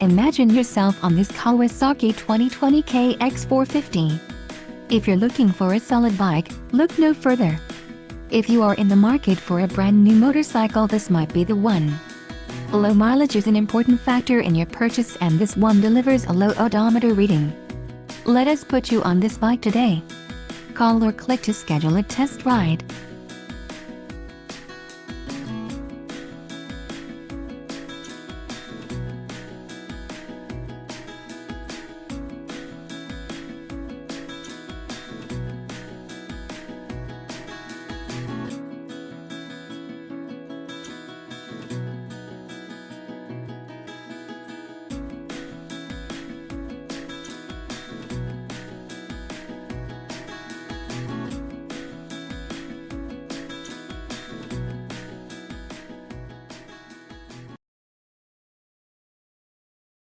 Imagine yourself on this Kawasaki 2020 KX 450. If you're looking for a solid bike, look no further. If you are in the market for a brand new motorcycle, this might be the one. Low mileage is an important factor in your purchase, and this one delivers a low odometer reading. Let us put you on this bike today. Call or click to schedule a test ride.